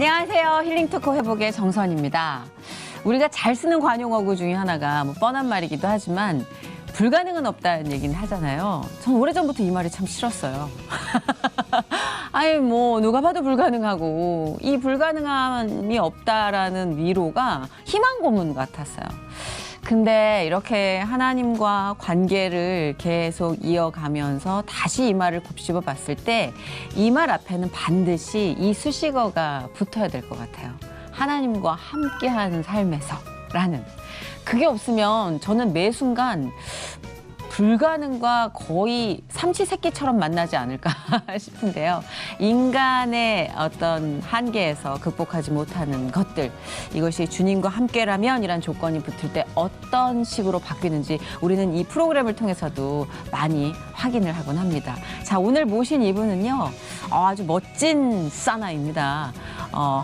안녕하세요. 힐링토크 회복의 정선입니다. 우리가 잘 쓰는 관용어구 중에 하나가 뭐 뻔한 말이기도 하지만 불가능은 없다는 얘기는 하잖아요. 전 오래전부터 이 말이 참 싫었어요. 아니 뭐 누가 봐도 불가능하고 이 불가능함이 없다라는 위로가 희망 고문 같았어요. 근데 이렇게 하나님과 관계를 계속 이어가면서 다시 이 말을 곱씹어 봤을 때 이 말 앞에는 반드시 이 수식어가 붙어야 될 것 같아요. 하나님과 함께하는 삶에서라는. 그게 없으면 저는 매 순간 불가능과 거의 삼시세끼처럼 만나지 않을까 싶은데요. 인간의 어떤 한계에서 극복하지 못하는 것들, 이것이 주님과 함께라면 이란 조건이 붙을 때 어떤 식으로 바뀌는지 우리는 이 프로그램을 통해서도 많이 확인을 하곤 합니다. 자, 오늘 모신 이분은요, 아주 멋진 사나이입니다.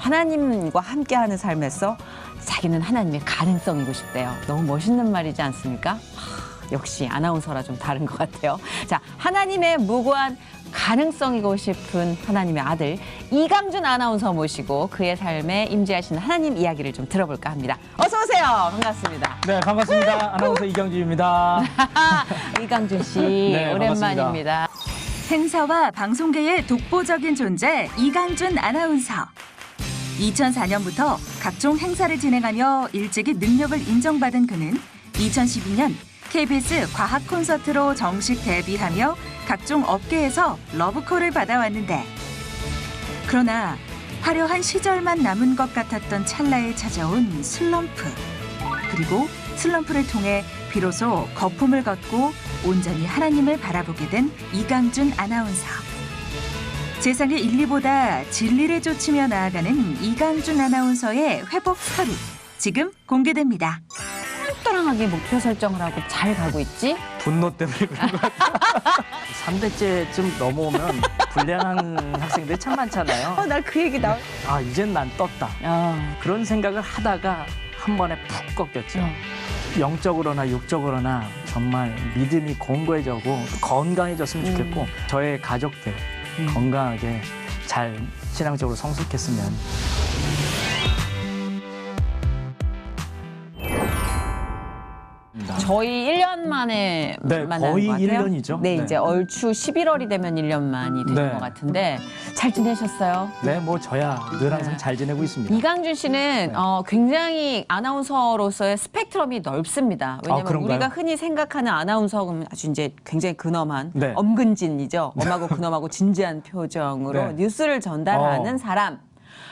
하나님과 함께하는 삶에서 자기는 하나님의 가능성이고 싶대요. 너무 멋있는 말이지 않습니까? 역시 아나운서라 좀 다른 것 같아요. 자, 하나님의 무고한 가능성이고 싶은 하나님의 아들 이강준 아나운서 모시고 그의 삶에 임재하시는 하나님 이야기를 좀 들어볼까 합니다. 어서 오세요. 반갑습니다. 네, 반갑습니다. 아나운서 이강준입니다. 이강준 씨, 네, 오랜만입니다. 행사와 방송계의 독보적인 존재 이강준 아나운서. 2004년부터 각종 행사를 진행하며 일찍이 능력을 인정받은 그는 2012년 KBS 과학 콘서트로 정식 데뷔하며 각종 업계에서 러브콜을 받아왔는데, 그러나 화려한 시절만 남은 것 같았던 찰나에 찾아온 슬럼프. 그리고 슬럼프를 통해 비로소 거품을 걷고 온전히 하나님을 바라보게 된 이강준 아나운서. 세상의 인리보다 진리를 쫓으며 나아가는 이강준 아나운서의 회복 스토리 지금 공개됩니다. 또랑하게 목표 설정을 하고 잘 가고 있지? 분노 때문에 그런 것 같아요. 3대째쯤 넘어오면 불량한 학생들이 참 많잖아요. 나 그 얘기 나. 아, 이젠 난 떴다. 그런 생각을 하다가 한 번에 푹 꺾였죠. 영적으로나 육적으로나 정말 믿음이 공고해지고 건강해졌으면 좋겠고 저의 가족들 건강하게 잘 신앙적으로 성숙했으면. 저희 1년 만에 네, 만나는 거의 것 같아요. 1년이죠. 네, 네. 이제 얼추 11월이 되면 1년 만이 되는 네. 것 같은데 잘 지내셨어요? 네, 뭐 저야 늘 항상 네. 잘 지내고 있습니다. 이강준 씨는 네. 굉장히 아나운서로서의 스펙트럼이 넓습니다. 왜냐면 그런가요? 우리가 흔히 생각하는 아나운서는 아주 이제 굉장히 근엄한 네. 엄근진이죠. 엄하고 근엄하고 진지한 표정으로 네. 뉴스를 전달하는 사람.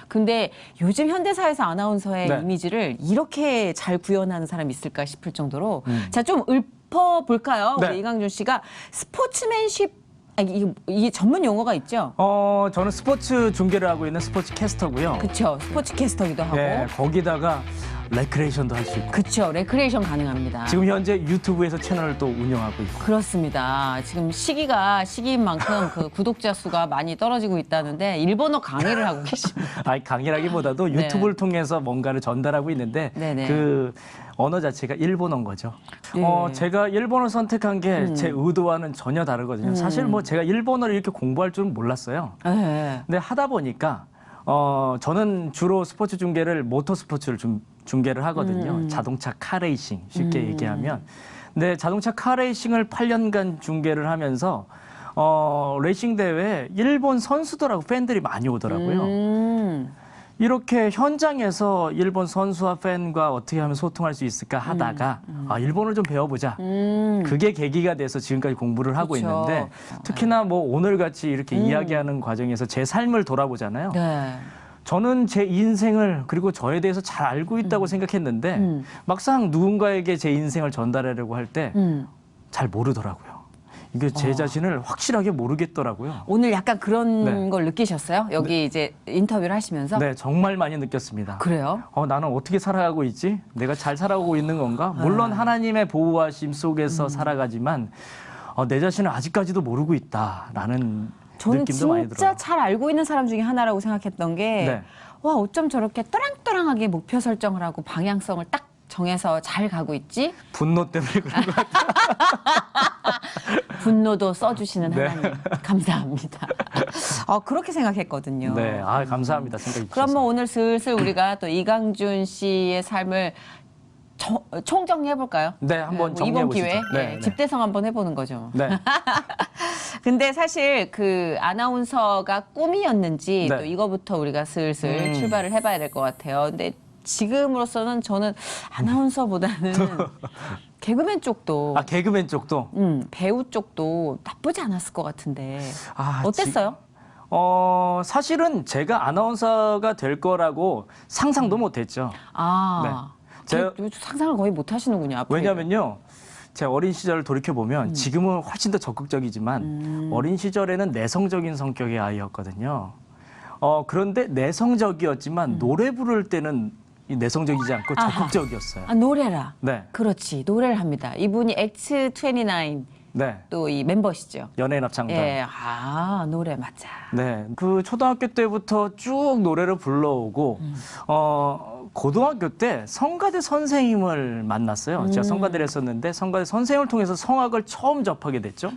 근데 요즘 현대사에서 아나운서의 네. 이미지를 이렇게 잘 구현하는 사람이 있을까 싶을 정도로 자, 좀 읊어볼까요? 네. 우리 이강준 씨가 스포츠맨십 이게 전문 용어가 있죠? 저는 스포츠 중계를 하고 있는 스포츠 캐스터고요. 그렇죠. 스포츠 캐스터기도 하고. 네, 거기다가 레크레이션도 할 수 있고. 그렇죠. 레크레이션 가능합니다. 지금 현재 유튜브에서 채널을 또 운영하고 있고. 그렇습니다. 지금 시기인 만큼 그 구독자 수가 많이 떨어지고 있다는데 일본어 강의를 하고 계십니다. 아니, 강의라기보다도 네. 유튜브를 통해서 뭔가를 전달하고 있는데 네네. 그 언어 자체가 일본어인 거죠. 네. 제가 일본어를 선택한 게 제 의도와는 전혀 다르거든요. 사실 뭐 제가 일본어를 이렇게 공부할 줄은 몰랐어요. 네. 근데 하다 보니까 저는 주로 스포츠 중계를 모터 스포츠를 중계를 하거든요. 자동차 카레이싱 쉽게 얘기하면. 근데 자동차 카레이싱을 8년간 중계를 하면서 레이싱 대회에 일본 선수들하고 팬들이 많이 오더라고요. 이렇게 현장에서 일본 선수와 팬과 어떻게 하면 소통할 수 있을까 하다가 일본어를 좀 배워보자. 그게 계기가 돼서 지금까지 공부를 하고 그쵸. 있는데 특히나 뭐 오늘같이 이렇게 이야기하는 과정에서 제 삶을 돌아보잖아요. 네. 저는 제 인생을 그리고 저에 대해서 잘 알고 있다고 생각했는데 막상 누군가에게 제 인생을 전달하려고 할 때 잘 모르더라고요. 이게 제 자신을 확실하게 모르겠더라고요. 오늘 약간 그런 네. 걸 느끼셨어요? 여기 이제 인터뷰를 하시면서? 네, 정말 많이 느꼈습니다. 그래요? 나는 어떻게 살아가고 있지? 내가 잘 살아가고 있는 건가? 물론 하나님의 보호하심 속에서 살아가지만 내 자신을 아직까지도 모르고 있다라는 저는 느낌도 많이 진짜 들어요. 잘 알고 있는 사람 중에 하나라고 생각했던 게 네. 와, 어쩜 저렇게 또랑또랑하게 목표 설정을 하고 방향성을 딱 정해서 잘 가고 있지? 분노 때문에 그런 것 같아요. 분노도 써주시는 네. 하나님 감사합니다. 그렇게 생각했거든요. 네, 감사합니다. 생각해 주셔서. 그럼 뭐 오늘 슬슬 우리가 또 이강준 씨의 삶을 총정리해 볼까요? 네, 한번 정리해 이번 보시죠. 기회에 네, 네. 집대성 한번 해보는 거죠. 네. 근데 사실 그 아나운서가 꿈이었는지 네. 또 이거부터 우리가 슬슬 출발을 해봐야 될 것 같아요. 근데 지금으로서는 저는 아나운서보다는 개그맨 쪽도 개그맨 쪽도. 배우 쪽도 나쁘지 않았을 것 같은데 아, 어땠어요? 사실은 제가 아나운서가 될 거라고 상상도 못했죠. 제가- 상상을 거의 못 하시는군요. 앞으로. 왜냐면요. 제 어린 시절을 돌이켜보면 지금은 훨씬 더 적극적이지만 어린 시절에는 내성적인 성격의 아이였거든요. 그런데 내성적이었지만 노래 부를 때는 이 내성적이지 않고 적극적이었어요. 노래라. 네. 그렇지. 노래를 합니다. 이분이 X29 네. 또 이 멤버시죠. 연예인 합창단. 예. 노래 맞아. 네. 그 초등학교 때부터 쭉 노래를 불러오고 고등학교 때 성가대 선생님을 만났어요. 제가 성가대를 했었는데 성가대 선생님을 통해서 성악을 처음 접하게 됐죠.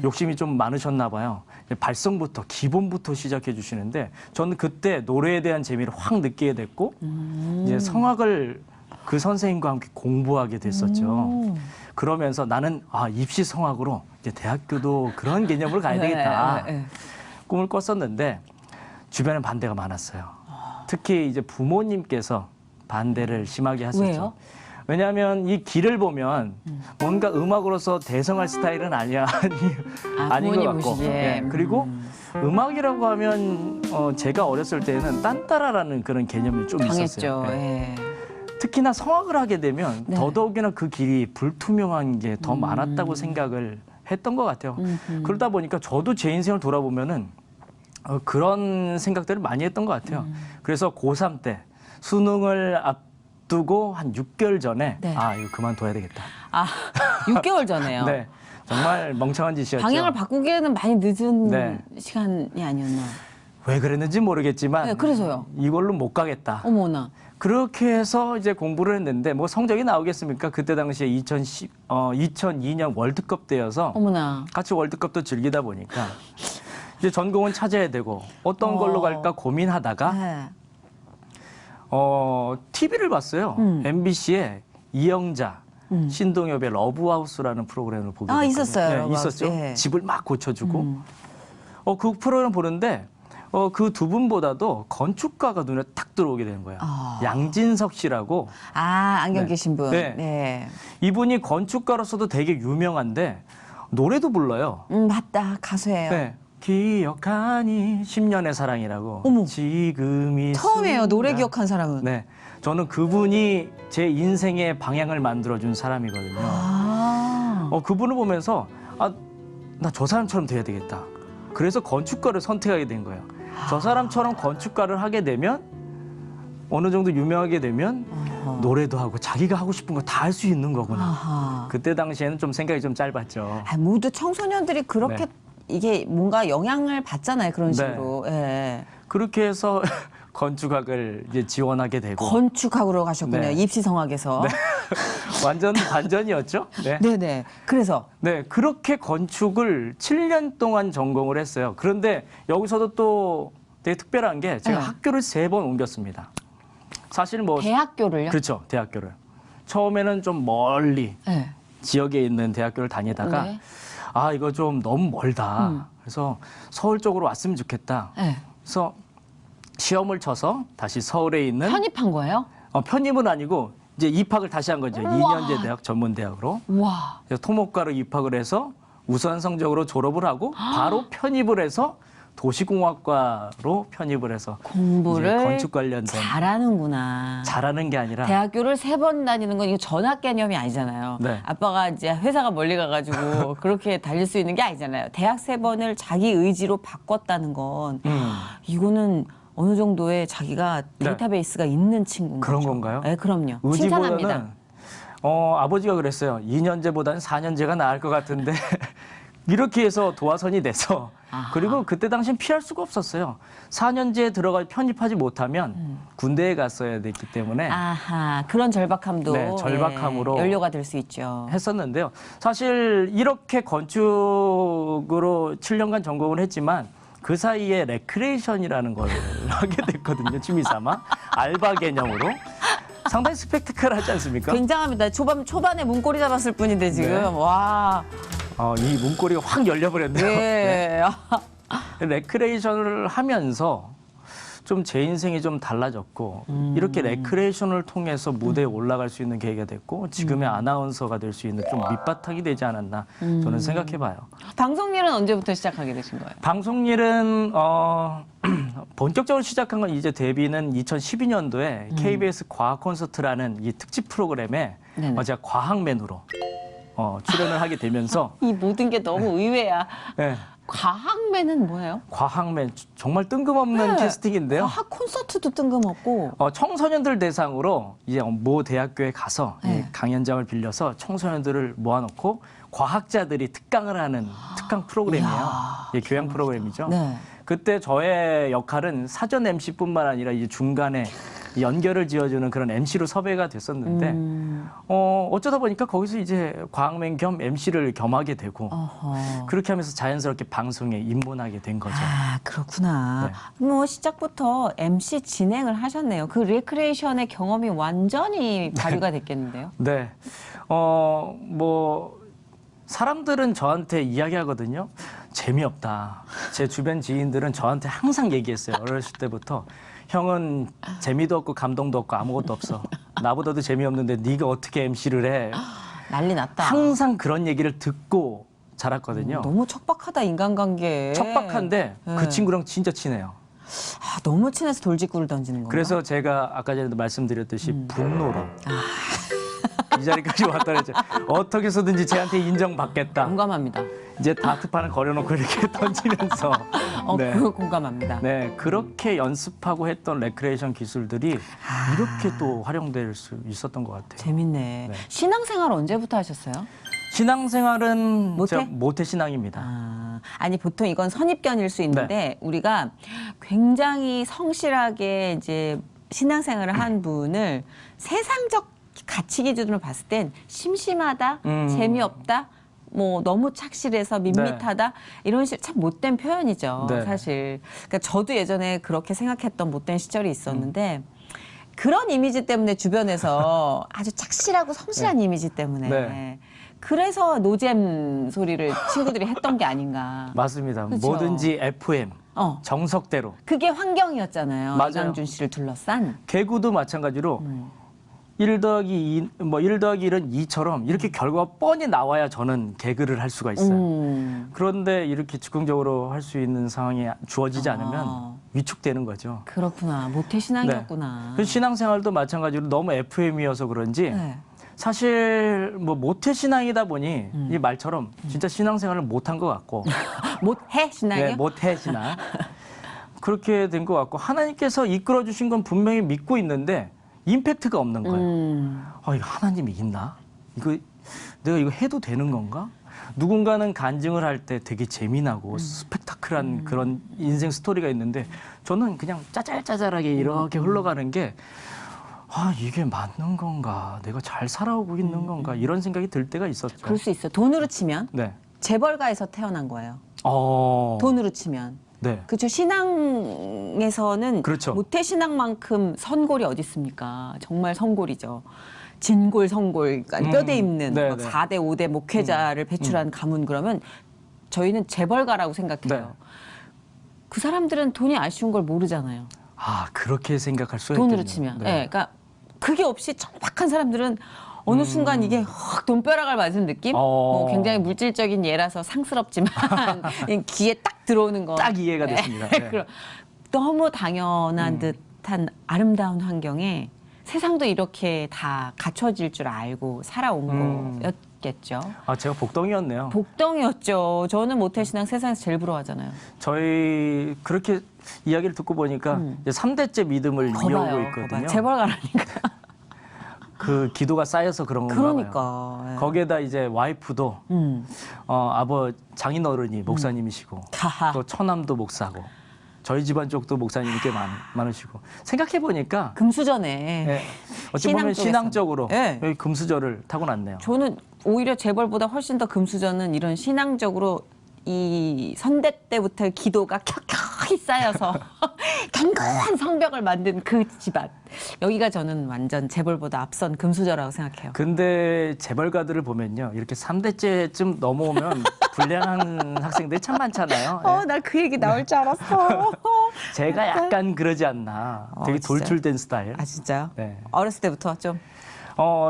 욕심이 좀 많으셨나 봐요. 발성부터 기본부터 시작해 주시는데 저는 그때 노래에 대한 재미를 확 느끼게 됐고 이제 성악을 그 선생님과 함께 공부하게 됐었죠. 그러면서 나는 입시 성악으로 이제 대학교도 그런 개념으로 가야 되겠다. 꿈을 꿨었는데 주변에 반대가 많았어요. 특히 이제 부모님께서 반대를 심하게 하셨죠. 왜요? 왜냐하면 이 길을 보면 뭔가 음악으로서 대성할 스타일은 아니야. 아닌 것 부모님 같고. 보시기에. 네, 그리고 음악이라고 하면 제가 어렸을 때는 딴따라라는 그런 개념이 좀 강했죠. 있었어요. 네. 예. 특히나 성악을 하게 되면 네. 더더욱이나 그 길이 불투명한 게 더 많았다고 생각을 했던 것 같아요. 그러다 보니까 저도 제 인생을 돌아보면은 그런 생각들을 많이 했던 것 같아요. 그래서 고3 때 수능을 앞두고 한 6개월 전에 네. 이거 그만둬야 되겠다. 6개월 전에요. 네, 정말 멍청한 짓이었죠. 방향을 바꾸기에는 많이 늦은 네. 시간이 아니었나. 왜 그랬는지 모르겠지만 네, 그래서요. 이걸로 못 가겠다. 어머나. 그렇게 해서 이제 공부를 했는데 뭐 성적이 나오겠습니까? 그때 당시에 2002년 월드컵 때여서 어머나. 같이 월드컵도 즐기다 보니까 이제 전공은 찾아야 되고 어떤 걸로 갈까 고민하다가 네. TV를 봤어요. MBC에 이영자, 신동엽의 러브하우스라는 프로그램을 보게 됐거든요. 있었어요. 네, 러브하우스. 있었죠. 예. 집을 막 고쳐주고 그 프로그램 보는데 그 두 분보다도 건축가가 눈에 딱 들어오게 되는 거예요. 양진석 씨라고 안경 네. 계신 분. 네. 네. 이분이 건축가로서도 되게 유명한데 노래도 불러요. 맞다. 가수예요. 네. 기억하니 10년의 사랑이라고. 어머. 지금이 처음이에요. 노래 순간. 기억한 사람은. 네. 저는 그분이 제 인생의 방향을 만들어준 사람이거든요. 그분을 보면서 나 저 사람처럼 돼야 되겠다. 그래서 건축가를 선택하게 된 거예요. 저 사람처럼 건축가를 하게 되면 어느 정도 유명하게 되면 노래도 하고 자기가 하고 싶은 거 다 할 수 있는 거구나. 그때 당시에는 좀 생각이 좀 짧았죠. 모두 청소년들이 그렇게 네. 이게 뭔가 영향을 받잖아요. 그런 네. 식으로. 예. 그렇게 해서 건축학을 이제 지원하게 되고 건축학으로 가셨군요. 네. 입시성악에서. 완전 반전이었죠. 네. 네네. 그래서. 네, 그렇게 건축을 7년 동안 전공을 했어요. 그런데 여기서도 또 되게 특별한 게 제가 네. 학교를 3번 옮겼습니다. 사실 뭐 대학교를요? 그렇죠, 대학교를. 처음에는 좀 멀리 네. 지역에 있는 대학교를 다니다가 네. 이거 좀 너무 멀다. 그래서 서울 쪽으로 왔으면 좋겠다. 네. 그래서 시험을 쳐서 다시 서울에 있는 편입한 거예요? 편입은 아니고 이제 입학을 다시 한 거죠. 우와. 2년제 대학 전문대학으로. 와. 그래서 토목과로 입학을 해서 우수한 성적으로 졸업을 하고 바로 편입을 해서 도시공학과로 편입을 해서 공부를 이제 건축 관련된 잘하는구나. 잘하는 게 아니라 대학교를 3번 다니는 건 이거 전학 개념이 아니잖아요. 네. 아빠가 이제 회사가 멀리 가가지고 그렇게 달릴 수 있는 게 아니잖아요. 대학 3번을 자기 의지로 바꿨다는 건 이거는 어느 정도의 자기가 네. 데이터베이스가 있는 친구인 그런 거죠. 건가요? 네, 그럼요. 칭찬합니다. 의지보다는 아버지가 그랬어요. 2년제보다는 4년제가 나을 것 같은데 이렇게 해서 도화선이 돼서 아하. 그리고 그때 당시엔 피할 수가 없었어요. 4년제에 들어가 편입하지 못하면 군대에 갔어야 됐기 때문에 아하, 그런 절박함도 네, 절박함으로 연료가 될 수 있죠. 했었는데요. 사실 이렇게 건축으로 7년간 전공을 했지만 그 사이에 레크레이션이라는 걸 하게 됐거든요. 취미삼아 알바 개념으로. 상당히 스펙타클하지 않습니까? 굉장합니다. 초반에 문고리 잡았을 뿐인데 지금 네. 와. 이 문고리가 확 열려버렸네요. 네. 레크레이션을 하면서 좀 제 인생이 좀 달라졌고 이렇게 레크레이션을 통해서 무대에 올라갈 수 있는 계기가 됐고 지금의 아나운서가 될 수 있는 좀 밑바탕이 되지 않았나 저는 생각해봐요. 방송 일은 언제부터 시작하게 되신 거예요? 방송 일은 본격적으로 시작한 건 이제 데뷔는 2012년도에 KBS 과학 콘서트라는 이 특집 프로그램에 네네. 제가 과학맨으로 출연을 하게 되면서 이 모든 게 너무 의외야. 네, 과학맨은 뭐예요? 과학맨 정말 뜬금없는 네. 캐스팅인데요. 과학 콘서트도 뜬금없고. 청소년들 대상으로 이제 모 대학교에 가서 이 네. 강연장을 빌려서 청소년들을 모아놓고 과학자들이 특강을 하는 특강 프로그램이에요. 이야, 예, 교양 프로그램이죠. 네. 그때 저의 역할은 사전 MC뿐만 아니라 이제 중간에 연결을 지어주는 그런 MC로 섭외가 됐었는데 어쩌다 보니까 거기서 이제 과학맨 겸 MC를 겸하게 되고 어허. 그렇게 하면서 자연스럽게 방송에 입문하게 된 거죠. 아, 그렇구나. 뭐 시작부터 MC 진행을 하셨네요. 그 레크레이션의 경험이 완전히 발휘가 됐겠는데요. 네. 뭐 사람들은 저한테 이야기하거든요. 재미없다. 제 주변 지인들은 저한테 항상 얘기했어요. 어렸을 때부터. 형은 재미도 없고 감동도 없고 아무것도 없어. 나보다도 재미없는데 네가 어떻게 MC를 해. 난리 났다. 항상 그런 얘기를 듣고 자랐거든요. 너무 척박하다, 인간관계. 척박한데 네. 그 친구랑 진짜 친해요. 아, 너무 친해서 돌직구를 던지는 건가? 그래서 제가 아까 전에도 말씀드렸듯이 분노로 이 자리까지 왔다 그랬죠. 어떻게 해서든지 쟤한테 인정받겠다. 공감합니다. 이제 다트판을 걸어놓고 이렇게 던지면서 네. 그거 공감합니다. 네, 그렇게 연습하고 했던 레크레이션 기술들이 이렇게 또 활용될 수 있었던 것 같아요. 재밌네. 네. 신앙생활 언제부터 하셨어요? 신앙생활은 모태? 제가 모태신앙입니다. 아니 보통 이건 선입견일 수 있는데 우리가 굉장히 성실하게 이제 신앙생활을 한 분을 세상적 가치 기준으로 봤을 땐 심심하다, 재미없다, 뭐 너무 착실해서 밋밋하다 이런 참 못된 표현이죠. 네. 사실. 그러니까 저도 예전에 그렇게 생각했던 못된 시절이 있었는데 그런 이미지 때문에 주변에서 아주 착실하고 성실한 이미지 때문에 네. 그래서 노잼 소리를 친구들이 했던 게 아닌가. 맞습니다. 그쵸? 뭐든지 FM, 정석대로. 그게 환경이었잖아요. 맞아요. 이강준 씨를 둘러싼. 개구도 마찬가지로 1 더하기 2, 뭐 1 더하기 1은 2처럼 이렇게 결과가 뻔히 나와야 저는 개그를 할 수가 있어요. 그런데 이렇게 즉흥적으로 할 수 있는 상황이 주어지지 않으면 위축되는 거죠. 그렇구나. 모태 신앙이었구나. 그 신앙생활도 마찬가지로 너무 FM이어서 그런지 네. 사실 뭐 모태 신앙이다 보니 이 말처럼 진짜 신앙생활을 못한 것 같고 못해 신앙이요? 네, 모태 신앙 그렇게 된 것 같고 하나님께서 이끌어 주신 건 분명히 믿고 있는데 임팩트가 없는 거예요. 이거 하나님이 있나? 이거 내가 이거 해도 되는 건가? 누군가는 간증을 할 때 되게 재미나고 스펙타클한 그런 인생 스토리가 있는데 저는 그냥 짜잘짜잘하게 이렇게 흘러가는 게 이게 맞는 건가? 내가 잘 살아오고 있는 건가? 이런 생각이 들 때가 있었죠. 그럴 수 있어. 돈으로 치면 네. 재벌가에서 태어난 거예요. 돈으로 치면. 네. 그렇죠. 신앙에서는 그렇죠. 모태 신앙만큼 선골이 어디 있습니까? 정말 선골이죠. 진골, 성골, 그러니까 뼈대 있는 네, 막 네. 4대, 5대 목회자를 배출한 가문 그러면 저희는 재벌가라고 생각해요. 네. 그 사람들은 돈이 아쉬운 걸 모르잖아요. 그렇게 생각할 수가 돈으로 있겠네요. 치면. 네. 네, 그러니까 그게 없이 척박한 사람들은 어느 순간 이게 확 돈벼락을 맞은 느낌? 뭐 굉장히 물질적인 예라서 상스럽지만 귀에 딱 들어오는 거. 딱 이해가 됐습니다. 네. 그럼 너무 당연한 듯한 아름다운 환경에 세상도 이렇게 다 갖춰질 줄 알고 살아온 거였겠죠. 제가 복덩이였네요. 복덩이였죠. 저는 모태신앙 세상에서 제일 부러워하잖아요. 저희 그렇게 이야기를 듣고 보니까 이제 3대째 믿음을 이어오고 있거든요. 재벌가라니까. 그 기도가 쌓여서 그런 건가 봐요. 그러니까. 예. 거기에다 이제 와이프도 장인어른이 목사님이시고 하하. 또 처남도 목사고 저희 집안 쪽도 목사님이 꽤 많으시고 생각해 보니까 금수저네. 어찌 신앙 보면 쪽에서. 신앙적으로 예. 여기 금수저를 타고났네요. 저는 오히려 재벌보다 훨씬 더 금수저는 이런 신앙적으로 이 선대 때부터 기도가 켜켜이 쌓여서 견고한 성벽을 만든 그 집안. 여기가 저는 완전 재벌보다 앞선 금수저라고 생각해요. 근데 재벌가들을 보면요. 이렇게 3대째쯤 넘어오면 불량한 학생들이 참 많잖아요. 예. 나 그 얘기 나올 줄 알았어. 제가 약간 그러지 않나. 되게 진짜요? 돌출된 스타일. 아 진짜요? 네. 어렸을 때부터 좀.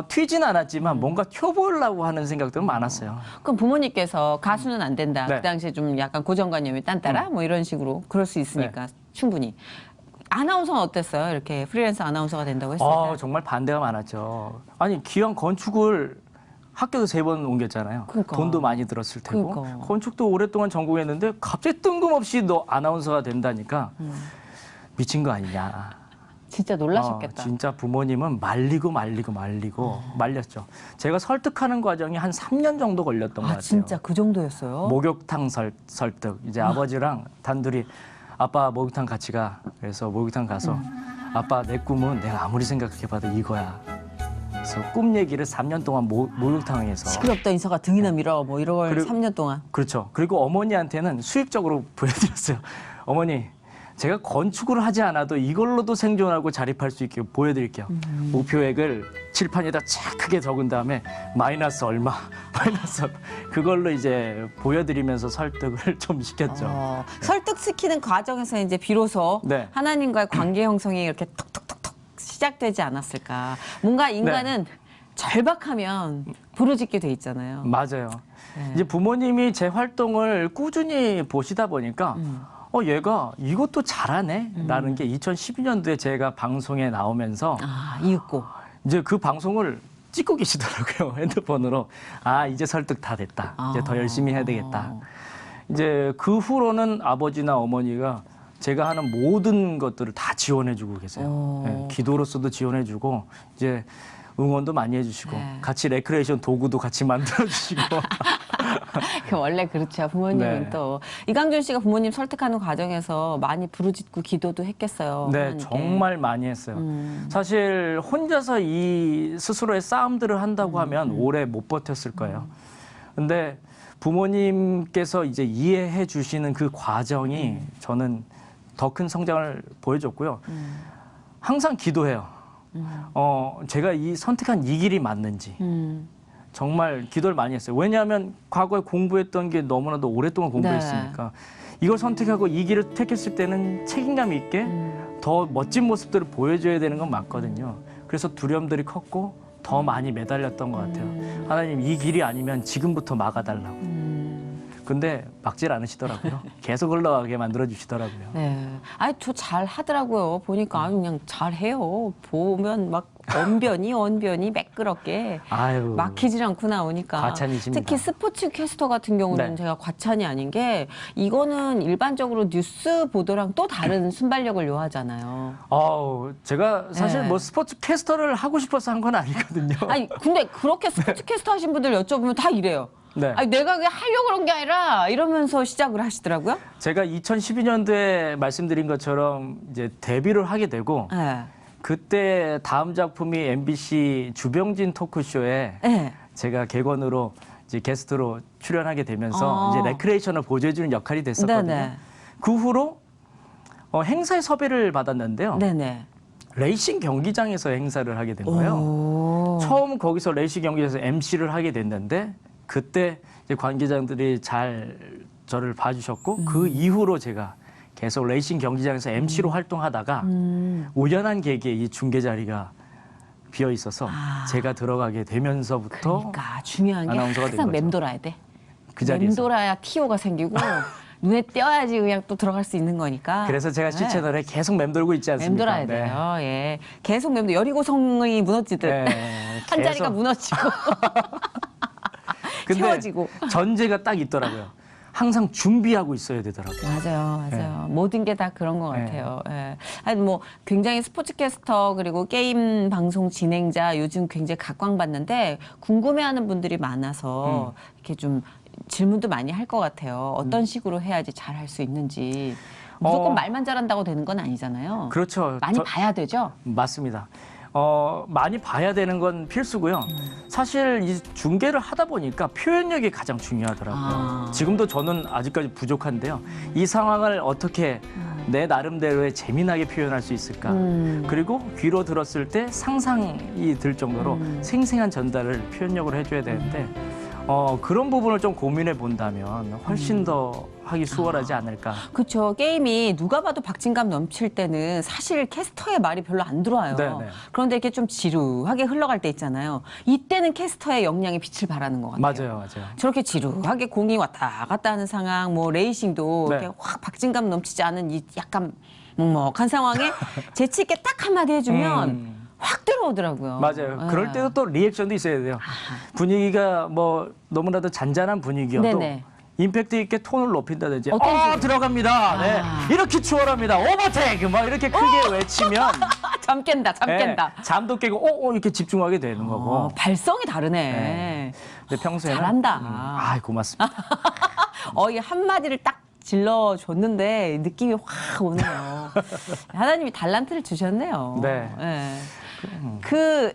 튀진 않았지만 뭔가 튀어보려고 하는 생각들은 많았어요. 그럼 부모님께서 가수는 안 된다. 네. 그 당시에 좀 약간 고정관념이 딴따라 뭐 이런 식으로 그럴 수 있으니까 충분히. 아나운서는 어땠어요? 이렇게 프리랜서 아나운서가 된다고 했을 때. 정말 반대가 많았죠. 아니 기왕 건축을 학교도 3번 옮겼잖아요. 그러니까. 돈도 많이 들었을 테고 그러니까. 건축도 오랫동안 전공했는데 갑자기 뜬금없이 너 아나운서가 된다니까 미친 거 아니냐. 진짜 놀라셨겠다. 진짜 부모님은 말리고 말렸죠. 제가 설득하는 과정이 한 3년 정도 걸렸던 것 같아요. 진짜 그 정도였어요? 목욕탕 설득. 이제 아버지랑 단둘이 아빠 목욕탕 같이 가. 그래서 목욕탕 가서 아빠 내 꿈은 내가 아무리 생각해봐도 이거야. 그래서 꿈 얘기를 3년 동안 목욕탕에서. 시끄럽다 인사가 등이나 밀어 뭐 이런 걸 그리고- 3년 동안. 그렇죠. 그리고 어머니한테는 수입적으로 보여드렸어요. 어머니, 제가 건축을 하지 않아도 이걸로도 생존하고 자립할 수 있게 보여드릴게요. 목표액을 칠판에다 착 크게 적은 다음에 마이너스 얼마, 마이너스 얼마. 그걸로 이제 보여드리면서 설득을 좀 시켰죠. 설득시키는 과정에서 이제 비로소 네. 하나님과의 관계 형성이 이렇게 톡톡톡톡 시작되지 않았을까. 뭔가 인간은 절박하면 부르짖게 돼 있잖아요. 맞아요. 이제 부모님이 제 활동을 꾸준히 보시다 보니까 얘가 이것도 잘하네? 라는 게 2012년도에 제가 방송에 나오면서 이윽고. 이제 그 방송을 찍고 계시더라고요. 핸드폰으로. 이제 설득 다 됐다. 이제 더 열심히 해야 되겠다. 이제 그 후로는 아버지나 어머니가 제가 하는 모든 것들을 다 지원해주고 계세요. 네, 기도로서도 지원해주고 이제 응원도 많이 해주시고 네. 같이 레크레이션 도구도 같이 만들어주시고. 원래 그렇죠. 부모님은 네. 또. 이강준 씨가 부모님 설득하는 과정에서 많이 부르짖고 기도도 했겠어요. 네, 하나님께. 정말 많이 했어요. 사실 혼자서 이 스스로의 싸움들을 한다고 하면 오래 못 버텼을 거예요. 근데 부모님께서 이제 이해해 주시는 그 과정이 저는 더 큰 성장을 보여줬고요. 항상 기도해요. 제가 선택한 이 길이 맞는지. 정말 기도를 많이 했어요. 왜냐하면 과거에 공부했던 게 너무나도 오랫동안 공부했으니까 이걸 선택하고 이 길을 택했을 때는 책임감 있게 더 멋진 모습들을 보여줘야 되는 건 맞거든요. 그래서 두려움들이 컸고 더 많이 매달렸던 것 같아요. 하나님 이 길이 아니면 지금부터 막아달라고. 근데 막질 않으시더라고요. 계속 흘러가게 만들어주시더라고요. 네. 저 잘 하더라고요. 보니까 그냥 잘해요. 보면 막 언변이 매끄럽게 아유, 막히질 않고 나오니까. 과찬이십니다. 특히 스포츠 캐스터 같은 경우는 네. 제가 과찬이 아닌 게 이거는 일반적으로 뉴스 보도랑 또 다른 순발력을 요하잖아요. 제가 사실 네. 뭐 스포츠 캐스터를 하고 싶어서 한 건 아니거든요. 근데 그렇게 스포츠 캐스터 하신 분들 여쭤보면 다 이래요. 네. 내가 그냥 하려고 그런 게 아니라 이러면서 시작을 하시더라고요. 제가 2012년도에 말씀드린 것처럼 이제 데뷔를 하게 되고 네. 그때 다음 작품이 MBC 주병진 토크쇼에 네. 제가 객원으로 이제 게스트로 출연하게 되면서 이제 레크레이션을 보조해주는 역할이 됐었거든요. 네네. 그 후로 행사에 섭외를 받았는데요. 네네. 레이싱 경기장에서 행사를 하게 된 거예요. 오. 처음 거기서 레이싱 경기장에서 MC를 하게 됐는데 그때 이제 관계자들이 잘 저를 봐주셨고 그 이후로 제가 계속 레이싱 경기장에서 MC로 활동하다가 우연한 계기에 이 중계 자리가 비어 있어서 제가 들어가게 되면서부터 그러니까 중요한 게 아나운서가 된 항상 거죠. 맴돌아야 돼. 그 자리에서. 맴돌아야 티오가 생기고 눈에 띄어야지 그냥 또 들어갈 수 있는 거니까. 그래서 제가 C 채널에 계속 맴돌고 있지 않습니까? 맴돌아야 돼요. 예. 계속 여리고성이 무너지듯 네, 한 자리가 계속. 무너지고 근데 채워지고. 전제가 딱 있더라고요. 항상 준비하고 있어야 되더라고요. 맞아요, 맞아요. 모든 게 다 그런 것 네. 같아요. 예. 아니 뭐 굉장히 스포츠캐스터 그리고 게임 방송 진행자 요즘 굉장히 각광받는데 궁금해하는 분들이 많아서 이렇게 좀 질문도 많이 할 것 같아요. 어떤 식으로 해야지 잘 할 수 있는지. 무조건 말만 잘한다고 되는 건 아니잖아요. 그렇죠. 많이 봐야 되죠. 맞습니다. 많이 봐야 되는 건 필수고요. 사실 이 중계를 하다 보니까 표현력이 가장 중요하더라고요. 아. 지금도 저는 아직까지 부족한데요. 이 상황을 어떻게 내 나름대로의 재미나게 표현할 수 있을까? 그리고 귀로 들었을 때 상상이 들 정도로 생생한 전달을 표현력으로 해줘야 되는데 그런 부분을 좀 고민해 본다면 훨씬 더 하기 수월하지 않을까. 그렇죠. 게임이 누가 봐도 박진감 넘칠 때는 사실 캐스터의 말이 별로 안 들어와요. 네네. 그런데 이렇게 좀 지루하게 흘러갈 때 있잖아요. 이때는 캐스터의 역량이 빛을 발하는 것 같아요. 맞아요, 맞아요. 저렇게 지루하게 공이 왔다 갔다 하는 상황, 뭐 레이싱도 네. 이렇게 확 박진감 넘치지 않은 이 약간 먹먹한 상황에 재치 있게 딱 한마디 해주면 확 들어오더라고요. 맞아요. 예. 그럴 때도 또 리액션도 있어야 돼요. 분위기가 뭐 너무나도 잔잔한 분위기여도 네네. 임팩트 있게 톤을 높인다든지 어떤 식으로? 들어갑니다. 네. 이렇게 추월합니다. 오버테이크 막 이렇게 크게 외치면 잠 깬다, 잠 깬다. 네, 잠도 깨고 이렇게 집중하게 되는 거고. 발성이 다르네. 네. 근데 평소에는 잘한다. 고맙습니다. 이 한마디를 딱 질러줬는데 느낌이 확 오네요. 하나님이 달란트를 주셨네요. 네.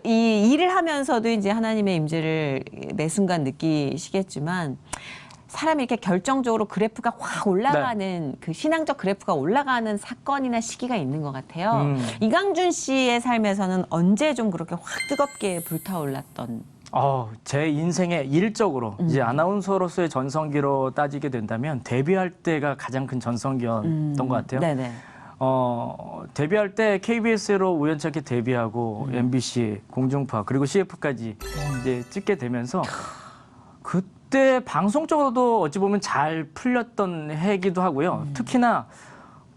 이 일을 하면서도 이제 하나님의 임재를 매 순간 느끼시겠지만 사람이 이렇게 결정적으로 그래프가 확 올라가는 그 신앙적 그래프가 올라가는 사건이나 시기가 있는 것 같아요. 이강준 씨의 삶에서는 언제 좀 그렇게 확 뜨겁게 불타올랐던? 제 인생의 일적으로 이제 아나운서로서의 전성기로 따지게 된다면 데뷔할 때가 가장 큰 전성기였던 것 같아요. 네네. 데뷔할 때 KBS로 우연찮게 데뷔하고 MBC, 공중파 그리고 CF까지 이제 찍게 되면서 그때 방송적으로도 어찌 보면 잘 풀렸던 해기도 하고요. 특히나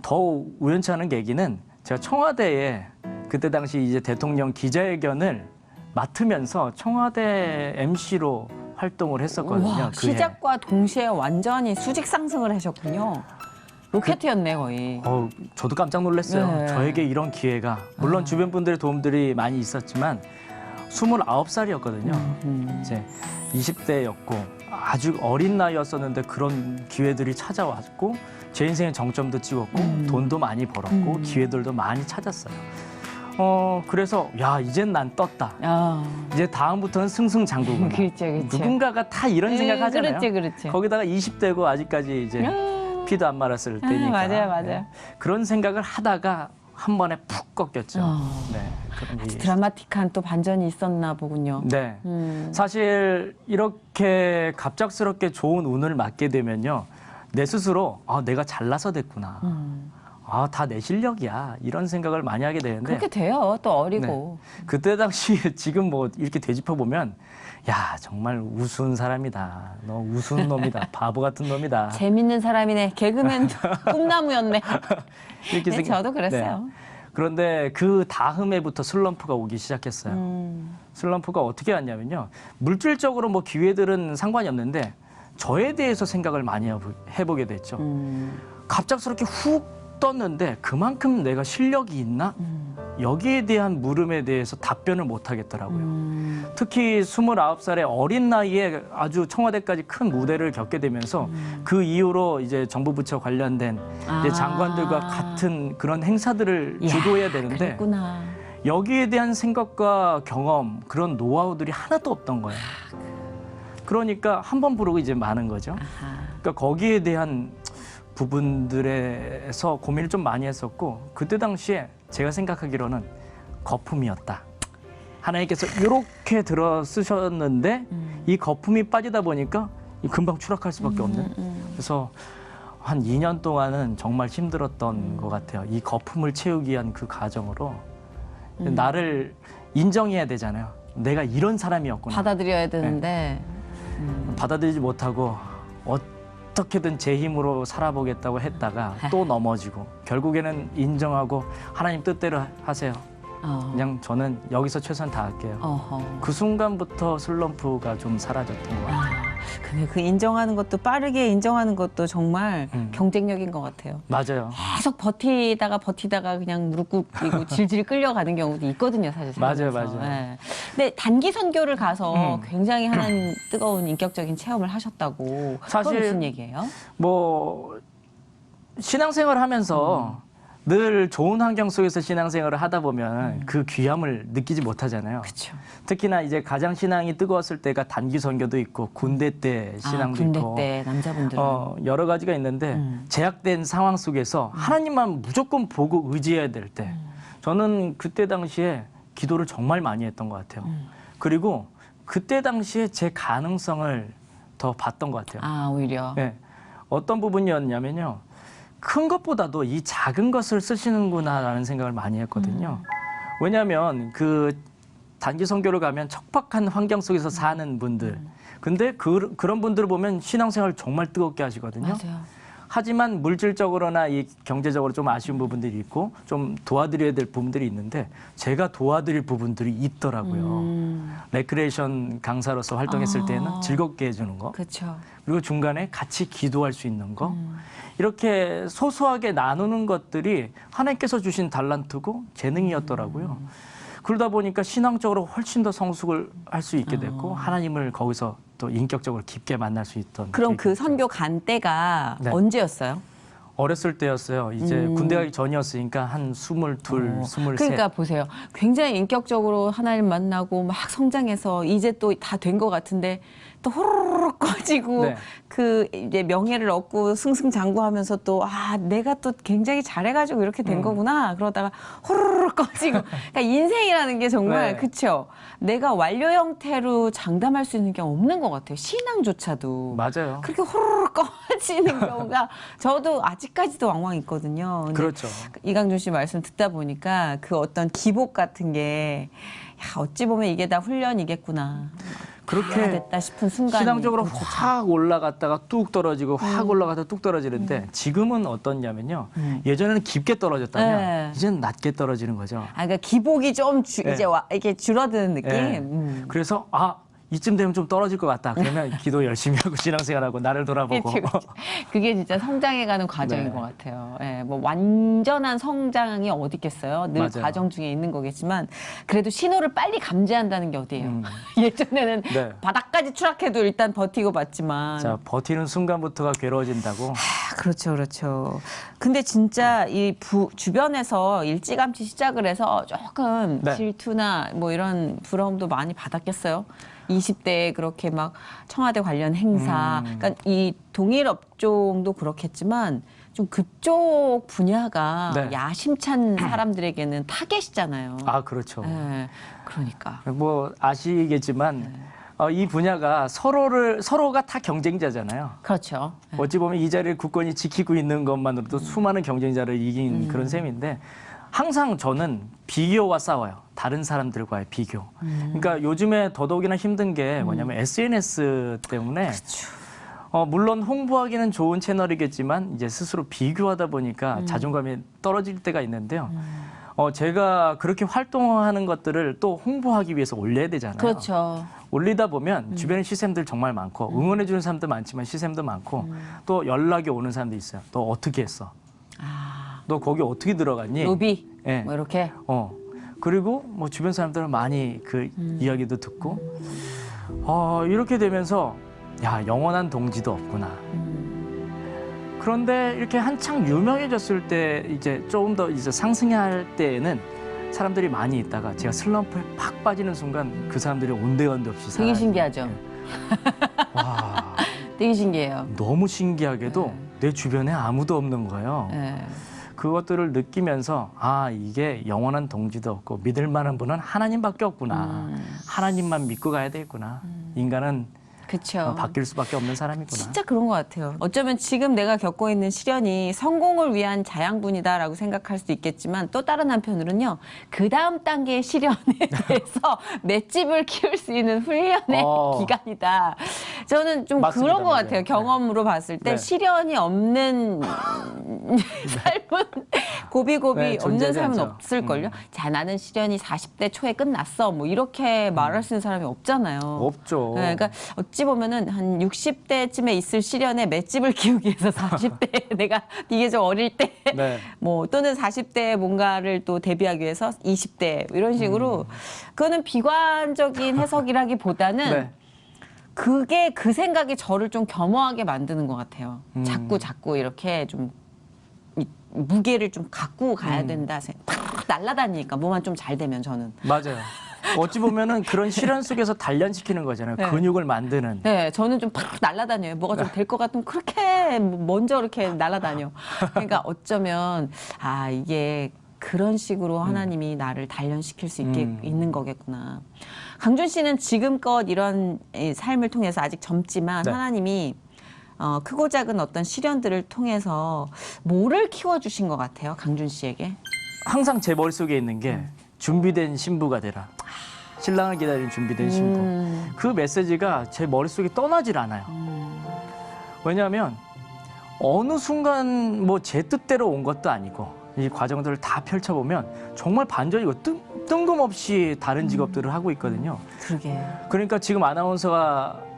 더 우연치 않은 계기는 제가 청와대에 그때 당시 이제 대통령 기자회견을 맡으면서 청와대 MC로 활동을 했었거든요. 와, 그 해. 시작과 동시에 완전히 수직 상승을 하셨군요. 로켓이었네 거의. 저도 깜짝 놀랐어요. 네. 저에게 이런 기회가 물론 주변 분들의 도움들이 많이 있었지만 29살이었거든요. 이제 20대였고 아주 어린 나이였었는데 그런 기회들이 찾아왔고 제 인생의 정점도 찍었고 돈도 많이 벌었고 기회들도 많이 찾았어요. 그래서 이젠 난 떴다. 이제 다음부터는 승승장구구나. 그렇죠. 누군가가 다 이런 생각하잖아요. 그렇죠. 거기다가 20대고 아직까지 이제 피도 안 말았을 때니까. 맞아요. 네. 그런 생각을 하다가 한 번에 푹 꺾였죠. 네, 그런 게 드라마틱한 또 반전이 있었나 보군요. 네. 사실 이렇게 갑작스럽게 좋은 운을 맞게 되면요. 내 스스로 내가 잘나서 됐구나. 다 내 실력이야. 이런 생각을 많이 하게 되는데 그렇게 돼요. 또 어리고. 그때 당시에 지금 뭐 이렇게 되짚어 보면 정말 우스운 사람이다. 너 우스운 놈이다. 바보 같은 놈이다. 재밌는 사람이네. 개그맨 꿈나무였네. 이렇게 네, 저도 그랬어요. 네. 그런데 그 다음 해부터 슬럼프가 오기 시작했어요. 슬럼프가 어떻게 왔냐면요. 물질적으로 뭐 기회들은 상관이 없는데 저에 대해서 생각을 많이 해보게 됐죠. 갑작스럽게 훅 떴는데 그만큼 내가 실력이 있나? 여기에 대한 물음에 대해서 답변을 못 하겠더라고요. 특히 29살의 어린 나이에 아주 청와대까지 큰 무대를 겪게 되면서 그 이후로 이제 정부 부처 관련된 이제 장관들과 같은 그런 행사들을 주도해야 되는데 그랬구나. 여기에 대한 생각과 경험, 그런 노하우들이 하나도 없던 거예요. 그러니까 한 번 부르고 이제 마는 거죠. 그러니까 거기에 대한 부분들에서 고민을 좀 많이 했었고 그때 당시에 제가 생각하기로는 거품이었다. 하나님께서 이렇게 들어 쓰셨는데 이 거품이 빠지다 보니까 금방 추락할 수밖에 없는. 그래서 한 2년 동안은 정말 힘들었던 것 같아요. 이 거품을 채우기 위한 그 과정으로 나를 인정해야 되잖아요. 내가 이런 사람이었구나. 받아들여야 되는데. 받아들이지 못하고 어떻게든 제 힘으로 살아보겠다고 했다가 또 넘어지고 결국에는 인정하고 하나님 뜻대로 하세요. 그냥 저는 여기서 최선 다할게요. 그 순간부터 슬럼프가 좀 사라졌던 것 같아요. 근데 그 인정하는 것도 빠르게 인정하는 것도 정말 경쟁력인 것 같아요. 맞아요. 계속 버티다가 그냥 무릎 꿇고 질질 끌려가는 경우도 있거든요, 사실. 맞아요, 살면서. 맞아요. 예. 근데 단기 선교를 가서 굉장히 하나님 뜨거운 인격적인 체험을 하셨다고. 사실 그건 무슨 얘기예요? 뭐 신앙생활을 하면서 늘 좋은 환경 속에서 신앙생활을 하다 보면 그 귀함을 느끼지 못하잖아요. 그렇죠. 특히나 이제 가장 신앙이 뜨거웠을 때가 단기 선교도 있고 군대 때 신앙도 군대 있고 때 남자분들은 여러 가지가 있는데 제약된 상황 속에서 하나님만 무조건 보고 의지해야 될 때 저는 그때 당시에 기도를 정말 많이 했던 것 같아요. 그리고 그때 당시에 제 가능성을 더 봤던 것 같아요. 아, 오히려. 네. 어떤 부분이었냐면요. 큰 것보다도 이 작은 것을 쓰시는구나라는 생각을 많이 했거든요. 왜냐하면 그 단기 선교를 가면 척박한 환경 속에서 사는 분들. 근데 그런 분들을 보면 신앙생활을 정말 뜨겁게 하시거든요. 맞아요. 하지만 물질적으로나 이 경제적으로 좀 아쉬운 부분들이 있고 좀 도와드려야 될 부분들이 있는데 제가 도와드릴 부분들이 있더라고요. 레크레이션 강사로서 활동했을 때는 즐겁게 해주는 거. 그렇죠. 그리고 중간에 같이 기도할 수 있는 거. 이렇게 소소하게 나누는 것들이 하나님께서 주신 달란트고 재능이었더라고요. 그러다 보니까 신앙적으로 훨씬 더 성숙을 할 수 있게 됐고 하나님을 거기서 또 인격적으로 깊게 만날 수 있던. 그럼 그 계기였죠. 선교 간 때가 네. 언제였어요? 어렸을 때였어요. 이제 군대 가기 전이었으니까 한 22, 23. 그러니까 보세요. 굉장히 인격적으로 하나님 만나고 막 성장해서 이제 또 다 된 것 같은데 또 호로록 꺼지고 네. 그 이제 명예를 얻고 승승장구하면서 또 내가 또 굉장히 잘해가지고 이렇게 된 거구나 그러다가 호로록 꺼지고 그러니까 인생이라는 게 정말 네. 그렇죠. 내가 완료 형태로 장담할 수 있는 게 없는 것 같아요. 신앙조차도 맞아요. 그렇게 호로록 꺼지는 경우가 저도 아직까지도 왕왕 있거든요. 근데 그렇죠. 이강준 씨 말씀 듣다 보니까 그 어떤 기복 같은 게 어찌 보면 이게 다 훈련이겠구나. 그렇게 다 됐다 싶은 순간 신앙적으로 확 올라갔다가 뚝 떨어지고 확 올라갔다가 뚝 떨어지는데 지금은 어떻냐면요. 예전에는 깊게 떨어졌다면 네. 이제는 낮게 떨어지는 거죠. 그러니까 기복이 좀 네. 이제 이렇게 줄어드는 느낌. 네. 그래서 이쯤 되면 좀 떨어질 것 같다. 그러면 기도 열심히 하고 신앙생활하고 나를 돌아보고. 그치. 그게 진짜 성장해가는 과정인 네. 것 같아요. 예, 뭐 완전한 성장이 어디 있겠어요. 늘 맞아요. 과정 중에 있는 거겠지만 그래도 신호를 빨리 감지한다는 게 어디예요. 예전에는 네. 바닥까지 추락해도 일단 버티고 봤지만. 자, 버티는 순간부터가 괴로워진다고. 그렇죠, 그렇죠. 근데 진짜 이 주변에서 일찌감치 시작을 해서 조금 네. 질투나 뭐 이런 부러움도 많이 받았겠어요. 20대에 그렇게 막 청와대 관련 행사, 그러니까 이 동일 업종도 그렇겠지만 좀 그쪽 분야가 네. 야심찬 사람들에게는 타겟이잖아요. 그렇죠. 네, 그러니까. 뭐 아시겠지만 이 분야가 서로가 다 경쟁자잖아요. 그렇죠. 네. 어찌 보면 이 자리를 굳건히 지키고 있는 것만으로도 수많은 경쟁자를 이긴 그런 셈인데 항상 저는 비교와 싸워요. 다른 사람들과의 비교. 그러니까 요즘에 더더욱이나 힘든 게 뭐냐면 SNS 때문에 물론 홍보하기는 좋은 채널이겠지만 이제 스스로 비교하다 보니까 자존감이 떨어질 때가 있는데요. 제가 그렇게 활동하는 것들을 또 홍보하기 위해서 올려야 되잖아요. 그렇죠. 올리다 보면 주변에 시샘들 정말 많고 응원해 주는 사람도 많지만 시샘도 많고 또 연락이 오는 사람도 있어요. 너 어떻게 했어? 너 거기 어떻게 들어갔니? 로비 네. 뭐 이렇게. 그리고 뭐 주변 사람들은 많이 그 이야기도 듣고 이렇게 되면서 야, 영원한 동지도 없구나. 그런데 이렇게 한창 유명해졌을 때 이제 조금 더 이제 상승할 때에는 사람들이 많이 있다가 제가 슬럼프에 팍 빠지는 순간 그 사람들이 온데간데 없이 되게 사라지는 신기하죠. 와, 되게 신기해요. 너무 신기하게도 내 주변에 아무도 없는 거예요. 네. 그것들을 느끼면서 이게 영원한 동지도 없고 믿을 만한 분은 하나님밖에 없구나. 하나님만 믿고 가야 되겠구나. 인간은 그렇죠. 바뀔 수밖에 없는 사람이구나. 진짜 그런 것 같아요. 어쩌면 지금 내가 겪고 있는 시련이 성공을 위한 자양분이다라고 생각할 수도 있겠지만 또 다른 한편으로는요. 그 다음 단계의 시련에 대해서 맷집을 키울 수 있는 훈련의 기간이다. 저는 좀 맞습니다. 그런 것 맞아요. 같아요. 경험으로 봤을 때 네. 시련이 없는 삶은 고비고비 네, 없는 존재하지 삶은 않죠. 없을걸요. 자, 나는 시련이 40대 초에 끝났어. 뭐 이렇게 말할 수 있는 사람이 없잖아요. 없죠. 네, 그러니까 어찌 어찌 보면은 한 60대쯤에 있을 시련에 맷집을 키우기 위해서 40대 내가 이게 좀 어릴 때 네. 뭐 또는 40대에 뭔가를 또 대비하기 위해서 20대 이런 식으로 그거는 비관적인 해석이라기보다는 네. 그게 그 생각이 저를 좀 겸허하게 만드는 것 같아요. 자꾸 이렇게 좀 이 무게를 좀 갖고 가야 된다. 팍 날아다니니까 뭐만 좀 잘 되면 저는. 맞아요. 어찌 보면은 그런 시련 속에서 단련시키는 거잖아요. 네. 근육을 만드는. 네, 저는 좀 팍 날아다녀요. 뭐가 좀 될 것 같으면 그렇게 먼저 이렇게 날아다녀. 그러니까 어쩌면 아 이게 그런 식으로 하나님이 나를 단련시킬 수 있게 있는 거겠구나. 강준 씨는 지금껏 이런 삶을 통해서 아직 젊지만 네. 하나님이 크고 작은 어떤 시련들을 통해서 뭐를 키워주신 것 같아요, 강준 씨에게? 항상 제 머릿속에 있는 게 준비된 신부가 되라. 신랑을 기다리는 준비된 신부. 그 메시지가 제 머릿속에 떠나질 않아요. 왜냐하면 어느 순간 뭐 제 뜻대로 온 것도 아니고 이 과정들을 다 펼쳐보면 정말 반전이고 뜬금없이 다른 직업들을 하고 있거든요. 그러게. 그러니까 지금 아나운서가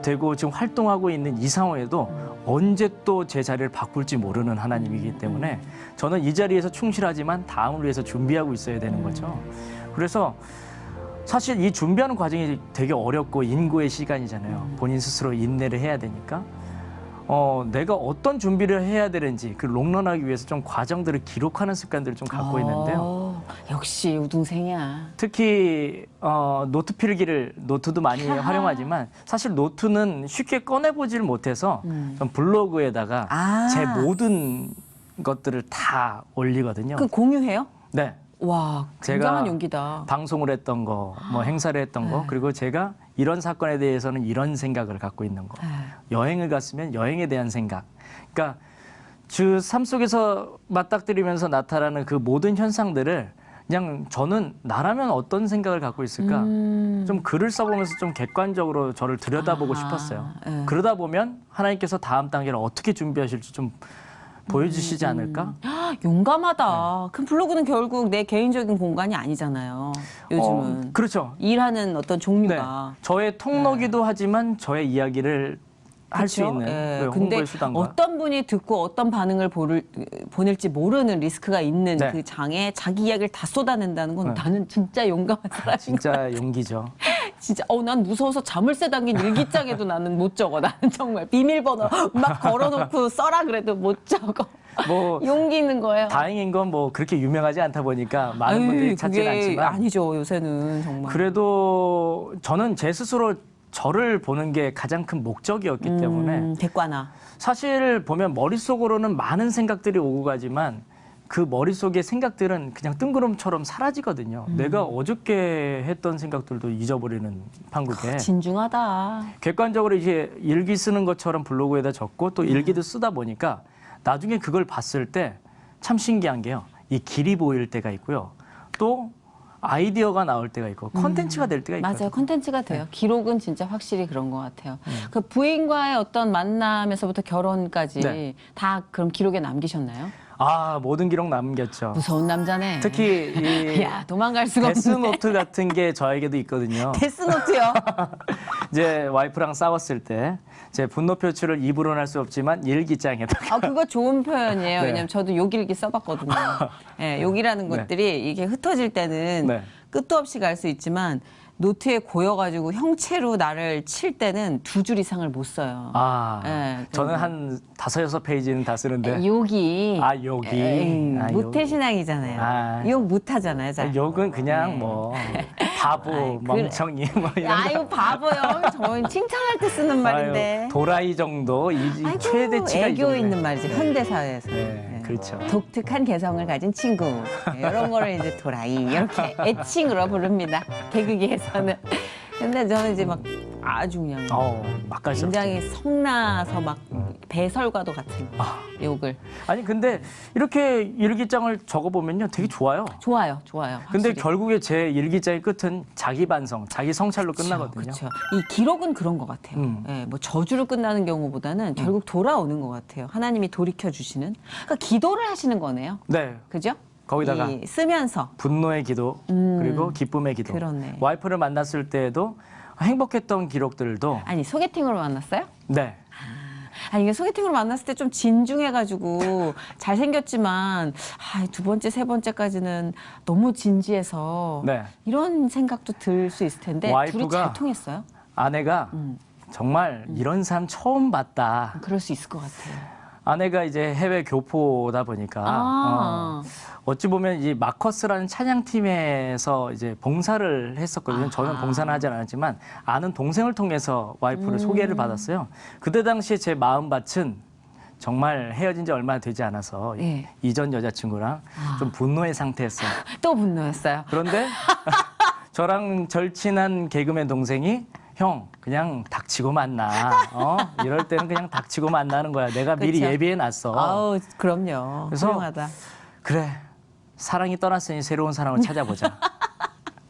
되고 지금 활동하고 있는 이 상황에도 언제 또 제 자리를 바꿀지 모르는 하나님이기 때문에 저는 이 자리에서 충실하지만 다음을 위해서 준비하고 있어야 되는 거죠. 그래서 사실 이 준비하는 과정이 되게 어렵고 인고의 시간이잖아요. 본인 스스로 인내를 해야 되니까. 내가 어떤 준비를 해야 되는지 그 롱런하기 위해서 좀 과정들을 기록하는 습관들을 좀 갖고 있는데요. 역시 우등생이야. 특히 노트 필기를 노트도 많이 활용하지만 사실 노트는 쉽게 꺼내보질 못해서 좀 블로그에다가 제 모든 것들을 다 올리거든요. 그 공유해요? 네. 와, 굉장한 용기다. 방송을 했던 거, 뭐 행사를 했던 거, 그리고 제가 이런 사건에 대해서는 이런 생각을 갖고 있는 거. 여행을 갔으면 여행에 대한 생각. 그러니까 주 삶 속에서 맞닥뜨리면서 나타나는 그 모든 현상들을 그냥 저는 나라면 어떤 생각을 갖고 있을까? 좀 글을 써보면서 좀 객관적으로 저를 들여다보고 싶었어요. 그러다 보면 하나님께서 다음 단계를 어떻게 준비하실지 좀 보여주시지 않을까? 용감하다. 그럼 블로그는 결국 내 개인적인 공간이 아니잖아요. 요즘은. 그렇죠. 일하는 어떤 네. 종류가. 저의 통로기도 하지만 저의 이야기를 할 수 그쵸? 있는 예. 그 근데 홍보의 수단과. 어떤 분이 듣고 어떤 반응을 보낼지 모르는 리스크가 있는 네. 그 장에 자기 이야기를 다 쏟아낸다는 건 네. 나는 진짜 용감한 사람인 진짜 용기죠. 진짜 난 무서워서 자물쇠 담긴 일기장에도 나는 못 적어. 나는 정말 비밀번호 막 걸어놓고 써라 그래도 못 적어. 뭐 용기 있는 거예요. 다행인 건 뭐 그렇게 유명하지 않다 보니까 많은 분들이 찾지는 그게 않지만 아니죠 요새는 정말. 그래도 저는 제 스스로 저를 보는 게 가장 큰 목적이었기 때문에 객관화. 사실 보면 머릿속으로는 많은 생각들이 오고 가지만 그 머릿속의 생각들은 그냥 뜬구름처럼 사라지거든요. 내가 어저께 했던 생각들도 잊어버리는 판국에. 진중하다. 객관적으로 이제 일기 쓰는 것처럼 블로그에다 적고 또 일기도 쓰다 보니까 나중에 그걸 봤을 때 참 신기한 게요. 이 길이 보일 때가 있고요. 또 아이디어가 나올 때가 있고 컨텐츠가 될 때가 있거든요. 맞아요. 콘텐츠가 돼요. 기록은 진짜 확실히 그런 것 같아요. 그 부인과의 어떤 만남에서부터 결혼까지 네. 다 그럼 기록에 남기셨나요? 모든 기록 남겼죠. 무서운 남자네. 특히 이 야 도망갈 수가 없네. 데스노트 같은 게 저에게도 있거든요. 데스노트요. 이제 와이프랑 싸웠을 때 제 분노 표출을 입으로는 할 수 없지만 일기장에다가 그거 좋은 표현이에요. 네. 왜냐면 저도 욕일기 써봤거든요. 예, 욕이라는 네. 것들이 이게 흩어질 때는 네. 끝도 없이 갈 수 있지만 노트에 고여가지고 형체로 나를 칠 때는 2줄 이상을 못 써요. 저는 그리고 한 5-6페이지는 다 쓰는데 욕이 욕이 모태신앙이잖아요. 욕 못하잖아요. 잘. 욕은 그냥 네. 뭐 바보, 그래. 멍청이 뭐 이런 아유 바보요. 저는 칭찬할 때 쓰는 말인데. 도라이 정도 이 아이고, 최대치가 이 애교 정도예요. 있는 말이지 현대 사회에서. 네, 그렇죠. 독특한 개성을 가진 친구 이런 거를 이제 도라이 이렇게 애칭으로 부릅니다. 개그계에서는. 근데 저는 이제 막 아주 그냥 맛깔스럽죠. 굉장히 성나서 막 배설과도 같은 욕을. 아니 근데 이렇게 일기장을 적어보면요 되게 좋아요. 좋아요. 근데 확실히. 결국에 제 일기장의 끝은 자기 반성, 자기 성찰로 끝나거든요. 그렇죠. 이 기록은 그런 것 같아요. 예, 뭐 저주로 끝나는 경우보다는 결국 돌아오는 것 같아요. 하나님이 돌이켜 주시는. 그러니까 기도를 하시는 거네요. 네. 그죠? 거기다가 쓰면서 분노의 기도 그리고 기쁨의 기도. 그러네. 와이프를 만났을 때에도 행복했던 기록들도 아니 소개팅으로 만났어요? 네. 아니 이게 소개팅으로 만났을 때 좀 진중해가지고 잘생겼지만 두 번째 세 번째까지는 너무 진지해서 네. 이런 생각도 들 수 있을 텐데 둘이 와이프가 잘 통했어요? 아내가 정말 이런 사람 처음 봤다. 그럴 수 있을 것 같아요. 아내가 이제 해외 교포다 보니까 어찌 보면 이 마커스라는 찬양팀에서 이제 봉사를 했었거든요. 저는 봉사는 하지 않았지만 아는 동생을 통해서 와이프를 소개를 받았어요. 그때 당시에 제 마음밭은 정말 헤어진 지 얼마 되지 않아서 예. 이전 여자친구랑 좀 분노의 상태였어요. 또 분노했어요. 그런데 저랑 절친한 개그맨 동생이 형 그냥 닥치고 만나. 이럴 때는 그냥 닥치고 만나는 거야. 내가 미리 그쵸? 예비해 놨어. 아우 그럼요. 그래서 훌륭하다. 그래. 사랑이 떠났으니 새로운 사랑을 찾아보자.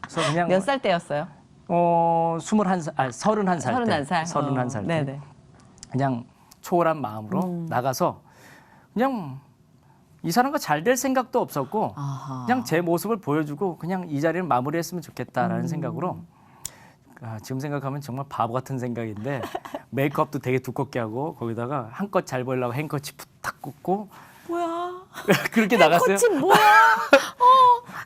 그래서 그냥 몇 살 때였어요? 31살, 31살 때. 31살. 31살 때. 네네. 그냥 초월한 마음으로 나가서 그냥 이 사람과 잘 될 생각도 없었고 아하. 그냥 제 모습을 보여주고 그냥 이 자리를 마무리했으면 좋겠다라는 생각으로 지금 생각하면 정말 바보 같은 생각인데 메이크업도 되게 두껍게 하고 거기다가 한껏 잘 보이려고 행커치프 탁 꽂고 뭐야? 그렇게 나갔어요. 코치 뭐야?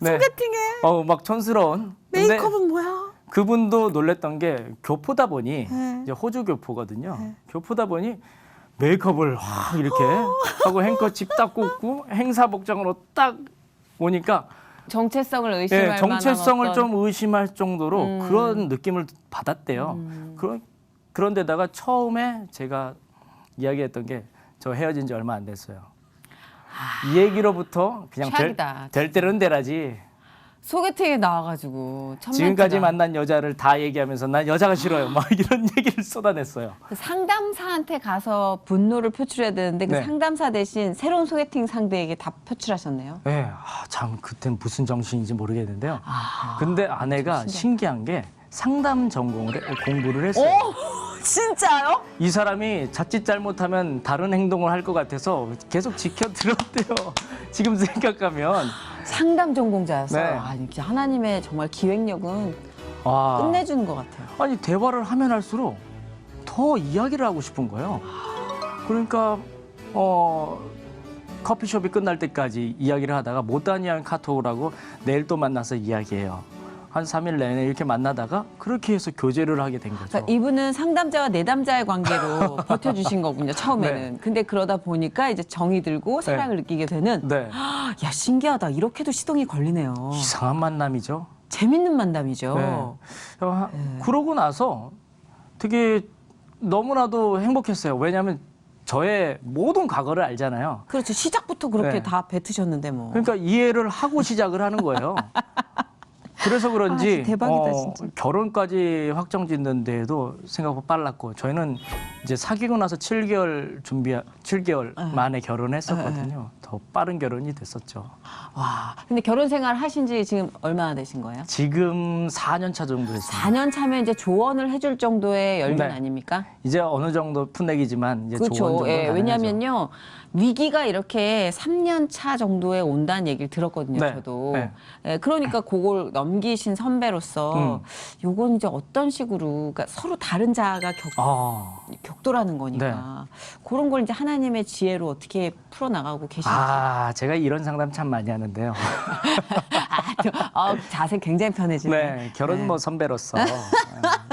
네. 소개팅에 막 촌스러운. 근데 메이크업은 뭐야? 그분도 놀랬던 게 교포다 보니 네. 이제 호주 교포거든요. 교포다 보니 메이크업을 확 이렇게 하고 행커칩 딱 꽂고 행사 복장으로 딱 오니까 정체성을 의심할 만한 정체성을 어떤... 좀 의심할 정도로 그런 느낌을 받았대요. 그런데다가 처음에 제가 이야기했던 게 저 헤어진 지 얼마 안 됐어요. 이 얘기로부터 그냥 최악이다. 될 때는 되라지. 소개팅에 나와가지고 첫 지금까지 만나가- 만난 여자를 다 얘기하면서 난 여자가 싫어요. 막 이런 얘기를 쏟아냈어요. 그 상담사한테 가서 분노를 표출해야 되는데 그 네. 상담사 대신 새로운 소개팅 상대에게 다 표출하셨네요. 네, 참 그땐 무슨 정신인지 모르겠는데요. 근데 아내가 신기한 게 상담 전공을 공부를 했어요. 진짜요? 이 사람이 자칫 잘못하면 다른 행동을 할 것 같아서 계속 지켜들었대요. 지금 생각하면. 상담 전공자였어요. 네. 진짜 하나님의 정말 기획력은 와. 끝내주는 것 같아요. 아니 대화를 하면 할수록 더 이야기를 하고 싶은 거예요. 그러니까 커피숍이 끝날 때까지 이야기를 하다가 못다니한 카톡을 하고 내일 또 만나서 이야기해요. 한 3일 내내 이렇게 만나다가 그렇게 해서 교제를 하게 된 거죠. 그러니까 이분은 상담자와 내담자의 관계로 버텨주신 거군요, 처음에는. 네. 근데 그러다 보니까 이제 정이 들고 사랑을 느끼게 되는 네. 야, 신기하다. 이렇게도 시동이 걸리네요. 이상한 만남이죠. 재밌는 만남이죠. 네. 그러고 나서 되게 너무나도 행복했어요. 왜냐하면 저의 모든 과거를 알잖아요. 그렇죠. 시작부터 그렇게 네. 다 뱉으셨는데 뭐. 그러니까 이해를 하고 시작을 하는 거예요. 그래서 그런지 진짜 대박이다, 진짜. 결혼까지 확정짓는데도 생각보다 빨랐고 저희는 이제 사귀고 나서 7개월 만에 결혼했었거든요. 더 빠른 결혼이 됐었죠. 와. 근데 결혼 생활 하신 지 지금 얼마나 되신 거예요? 지금 4년 차 정도 됐습니다. 4년 차면 이제 조언을 해줄 정도의 연륜 네. 아닙니까? 이제 어느 정도 풋내기지만 이제 조언 그렇죠. 정도 예, 가능하죠. 왜냐면요. 위기가 이렇게 3년 차 정도에 온다는 얘기를 들었거든요, 네, 저도. 네. 예, 그러니까 그걸 넘기신 선배로서 요건 이제 어떤 식으로, 그러니까 서로 다른 자아가 격돌하는 거니까 그런 걸 이제 하나님의 지혜로 어떻게 풀어나가고 계시는지. 제가 이런 상담 참 많이 하는데요. 자세 굉장히 편해지네. 네, 결혼 뭐 선배로서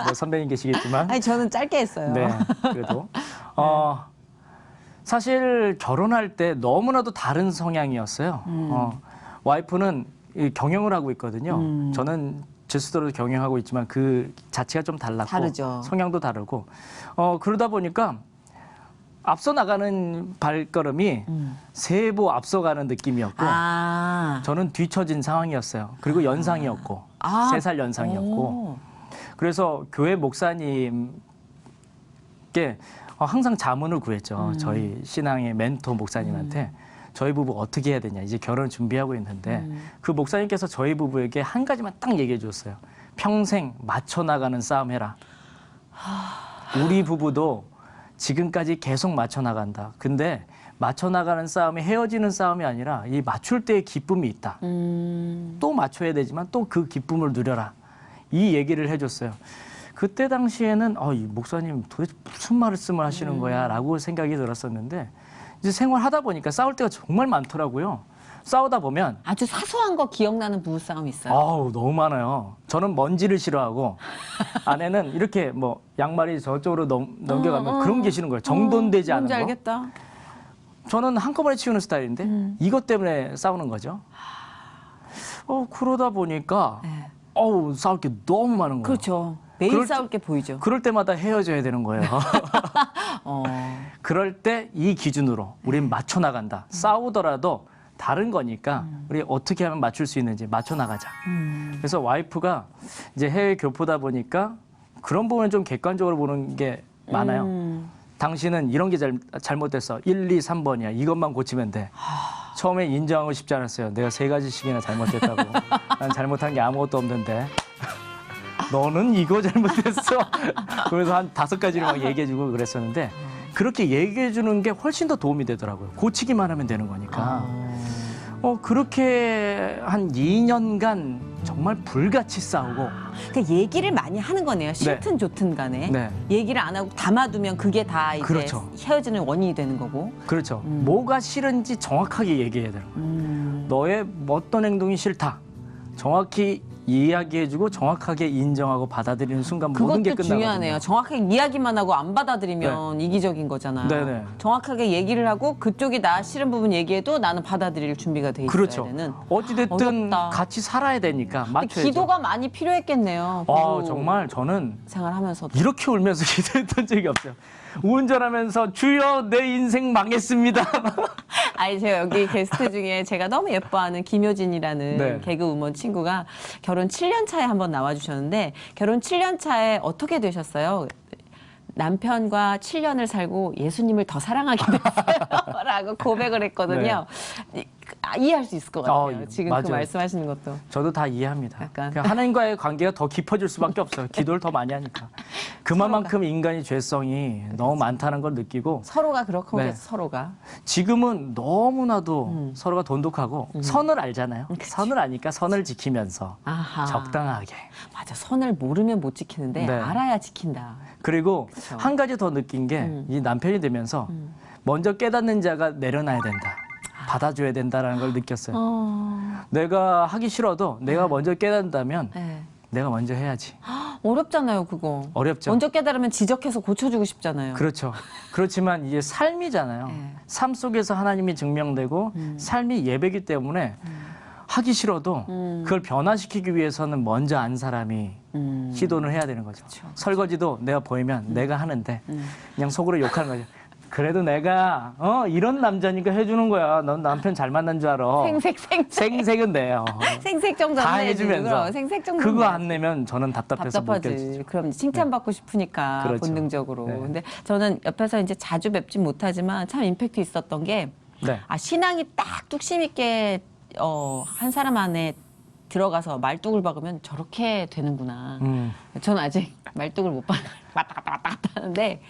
뭐 선배님 계시겠지만 아니, 저는 짧게 했어요. 네, 그래도 사실 결혼할 때 너무나도 다른 성향이었어요. 와이프는 이 경영을 하고 있거든요. 저는 제 스스로 경영하고 있지만 그 자체가 좀 달랐고 다르죠. 성향도 다르고 그러다 보니까 앞서 나가는 발걸음이 세보 앞서가는 느낌이었고 저는 뒤처진 상황이었어요. 그리고 연상이었고 3살 연상이었고 그래서 교회 목사님께 항상 자문을 구했죠. 저희 신앙의 멘토 목사님한테 저희 부부 어떻게 해야 되냐. 이제 결혼 준비하고 있는데 그 목사님께서 저희 부부에게 한 가지만 딱 얘기해 줬어요. 평생 맞춰 나가는 싸움 해라. 우리 부부도 지금까지 계속 맞춰 나간다. 근데 맞춰 나가는 싸움이 헤어지는 싸움이 아니라 이 맞출 때의 기쁨이 있다. 또 맞춰야 되지만 또 그 기쁨을 누려라. 이 얘기를 해줬어요. 그때 당시에는 이 목사님 도대체 무슨 말씀을 하시는 거야라고 생각이 들었었는데 이제 생활하다 보니까 싸울 때가 정말 많더라고요. 싸우다 보면 아주 사소한 거 기억나는 부부싸움 있어요? 너무 많아요. 저는 먼지를 싫어하고 아내는 이렇게 뭐 양말이 저쪽으로 넘겨가면 그런 게 싫은 거예요. 정돈되지 않은 뭔지 거. 알겠다. 저는 한꺼번에 치우는 스타일인데 이것 때문에 싸우는 거죠. 그러다 보니까 네. 싸울 게 너무 많은 거예요. 그렇죠. 매일 그럴 싸울 게 보이죠. 그럴 때마다 헤어져야 되는 거예요. 그럴 때 이 기준으로 우린 맞춰 나간다. 싸우더라도 다른 거니까 우리 어떻게 하면 맞출 수 있는지 맞춰 나가자. 그래서 와이프가 이제 해외 교포다 보니까 그런 부분은 좀 객관적으로 보는 게 많아요. 당신은 이런 게 잘못됐어. 1, 2, 3번이야. 이것만 고치면 돼. 처음에 인정하고 싶지 않았어요. 내가 3가지씩이나 잘못됐다고. 난 잘못한 게 아무것도 없는데. 너는 이거 잘못했어. 그래서 한 5가지를 막 얘기해주고 그랬었는데 그렇게 얘기해주는 게 훨씬 더 도움이 되더라고요. 고치기만 하면 되는 거니까. 그렇게 한 2년간 정말 불같이 싸우고. 그러니까 얘기를 많이 하는 거네요. 싫든 좋든 간에. 네. 얘기를 안 하고 담아두면 그게 다 이제 그렇죠. 헤어지는 원인이 되는 거고. 그렇죠. 뭐가 싫은지 정확하게 얘기해야 되는 거예요. 너의 어떤 행동이 싫다. 정확히 이야기해주고 정확하게 인정하고 받아들이는 순간 모든 게 그것도 끝나거든요. 중요하네요. 정확하게 이야기만 하고 안 받아들이면 이기적인 거잖아요. 네네. 정확하게 얘기를 하고 그쪽이 나 싫은 부분 얘기해도 나는 받아들일 준비가 돼 있어야 그렇죠. 되는. 어찌됐든 어렵다. 같이 살아야 되니까 맞춰야죠. 기도가 많이 필요했겠네요. 부부 정말 저는 생활하면서도. 이렇게 울면서 기도했던 적이 없어요. 운전하면서 주여 내 인생 망했습니다. 아니 제가 여기 게스트 중에 제가 너무 예뻐하는 김효진이라는 네. 개그우먼 친구가 결혼 7년 차에 한번 나와주셨는데 결혼 7년 차에 어떻게 되셨어요? 남편과 7년을 살고 예수님을 더 사랑하게 됐어요. 라고 고백을 했거든요. 이해할 수 있을 것 같아요. 지금 맞아요. 그 말씀하시는 것도. 저도 다 이해합니다. 약간. 그냥 하나님과의 관계가 더 깊어질 수밖에 없어요. 기도를 더 많이 하니까. 그만큼 인간의 죄성이 너무 많다는 걸 느끼고 서로가 그렇고 네. 서로가. 지금은 너무나도 서로가 돈독하고 선을 알잖아요. 선을 아니까 선을 지키면서 아하. 적당하게. 맞아. 선을 모르면 못 지키는데 네. 알아야 지킨다. 그리고 그쵸. 한 가지 더 느낀 게 이 남편이 되면서 먼저 깨닫는 자가 내려놔야 된다. 받아줘야 된다라는 걸 느꼈어요. 내가 하기 싫어도 내가 먼저 깨닫는다면 네. 내가 먼저 해야지. 어렵잖아요, 그거. 어렵죠. 먼저 깨달으면 지적해서 고쳐주고 싶잖아요. 그렇죠. 그렇지만 이게 삶이잖아요. 네. 삶 속에서 하나님이 증명되고 삶이 예배이기 때문에 하기 싫어도 그걸 변화시키기 위해서는 먼저 안 사람이 시도를 해야 되는 거죠. 그쵸. 설거지도 내가 보이면 내가 하는데 그냥 속으로 욕하는 거죠. 그래도 내가 이런 남자니까 해주는 거야. 넌 남편 잘 만난 줄 알아. 생색은 내요. 생색정 다 전 해주면서 생색정 그거 안 내면 저는 답답해서 못 답답하지. 견디죠. 그럼 칭찬받고 싶으니까 그렇죠. 본능적으로. 네. 근데 저는 옆에서 이제 자주 뵙진 못하지만 참 임팩트 있었던 게 네. 신앙이 딱 뚝심 있게 한 사람 안에 들어가서 말뚝을 박으면 저렇게 되는구나. 저는 아직 말뚝을 못 박아 왔다 갔다 하는데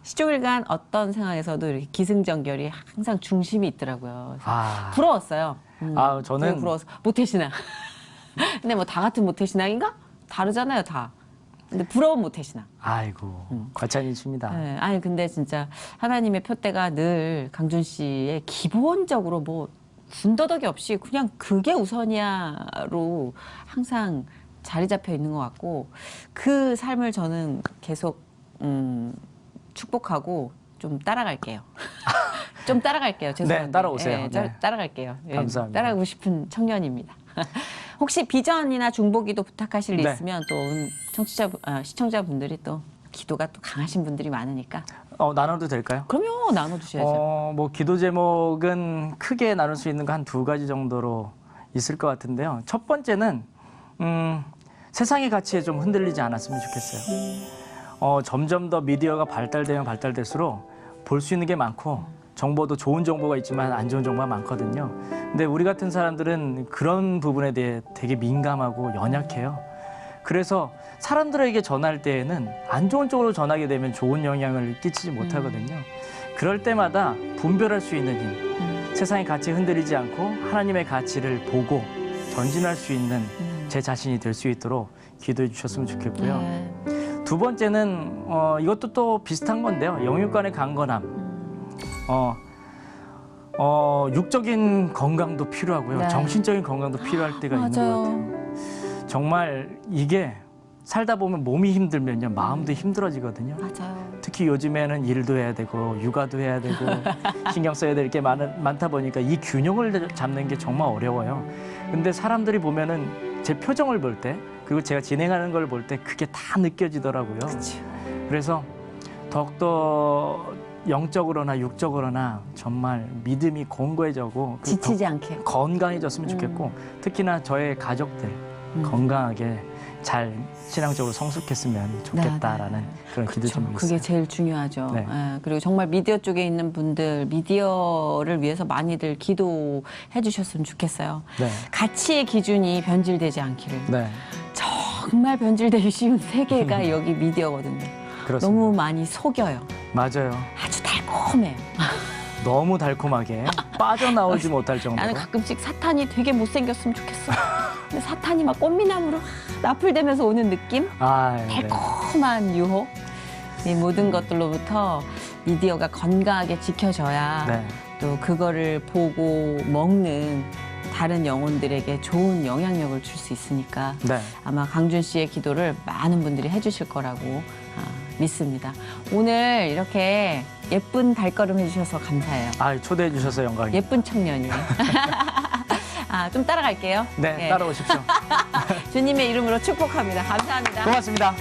시종일관 어떤 상황에서도 이렇게 기승전결이 항상 중심이 있더라고요. 부러웠어요. 저는 되게 부러워서 모태신앙. 근데 뭐 다 같은 모태신앙인가? 다르잖아요, 다. 근데 부러운 모태신앙. 아이고 과찬이십니다. 네, 아니 근데 진짜 하나님의 표대가 늘 강준 씨의 기본적으로 뭐 군더더기 없이 그냥 그게 우선이야로 항상 자리 잡혀 있는 것 같고 그 삶을 저는 계속 축복하고 좀 따라갈게요. 좀 따라갈게요. 죄송한데. 네, 따라오세요. 네, 네. 따라갈게요. 감사합니다. 따라가고 싶은 청년입니다. 혹시 비전이나 중보기도 부탁하실 일 네. 있으면 또 시청자분들이 또 기도가 또 강하신 분들이 많으니까 나눠도 될까요? 그럼요 나눠주셔야죠. 뭐 기도 제목은 크게 나눌 수 있는 거 한 2가지 정도로 있을 것 같은데요. 첫 번째는 세상의 가치에 좀 흔들리지 않았으면 좋겠어요. 점점 더 미디어가 발달되면 발달될수록 볼 수 있는 게 많고 정보도 좋은 정보가 있지만 안 좋은 정보가 많거든요. 근데 우리 같은 사람들은 그런 부분에 대해 되게 민감하고 연약해요. 그래서 사람들에게 전할 때에는 안 좋은 쪽으로 전하게 되면 좋은 영향을 끼치지 못하거든요. 그럴 때마다 분별할 수 있는 힘, 세상의 가치에 흔들리지 않고 하나님의 가치를 보고 전진할 수 있는 제 자신이 될 수 있도록 기도해 주셨으면 좋겠고요. 두 번째는 이것도 또 비슷한 건데요. 영육간의 강건함. 육적인 건강도 필요하고요. 네. 정신적인 건강도 필요할 때가 있는 것 맞아요. 같아요. 정말 이게 살다 보면 몸이 힘들면요. 마음도 힘들어지거든요. 맞아요. 특히 요즘에는 일도 해야 되고 육아도 해야 되고 신경 써야 될 게 많다 보니까 이 균형을 잡는 게 정말 어려워요. 근데 사람들이 보면은 제 표정을 볼 때 그리고 제가 진행하는 걸 볼 때 그게 다 느껴지더라고요. 그렇죠. 그래서 더욱더 영적으로나 육적으로나 정말 믿음이 공고해지고 지치지 않게. 건강해졌으면 좋겠고 특히나 저의 가족들 건강하게 잘 신앙적으로 성숙했으면 좋겠다라는 그런 기도 좀 있어요. 그게 제일 중요하죠. 네. 예, 그리고 정말 미디어 쪽에 있는 분들 미디어를 위해서 많이들 기도해 주셨으면 좋겠어요. 네. 가치의 기준이 변질되지 않기를. 네. 정말 변질되기 쉬운 세계가 여기 미디어거든요. 그렇습니다. 너무 많이 속여요. 맞아요. 아주 달콤해요. 너무 달콤하게 빠져나오지 못할 정도로. 나는 가끔씩 사탄이 되게 못생겼으면 좋겠어. 근데 사탄이 막 꽃미남으로 나풀대면서 오는 느낌? 네. 달콤한 유혹. 이 모든 것들로부터 미디어가 건강하게 지켜져야 네. 또 그거를 보고 먹는 다른 영혼들에게 좋은 영향력을 줄 수 있으니까 네. 아마 강준 씨의 기도를 많은 분들이 해주실 거라고 믿습니다. 오늘 이렇게 예쁜 발걸음 해주셔서 감사해요. 초대해 주셔서 영광입니다. 예쁜 청년이에요. 좀 따라갈게요. 네, 예. 따라오십시오. 주님의 이름으로 축복합니다. 감사합니다. 고맙습니다.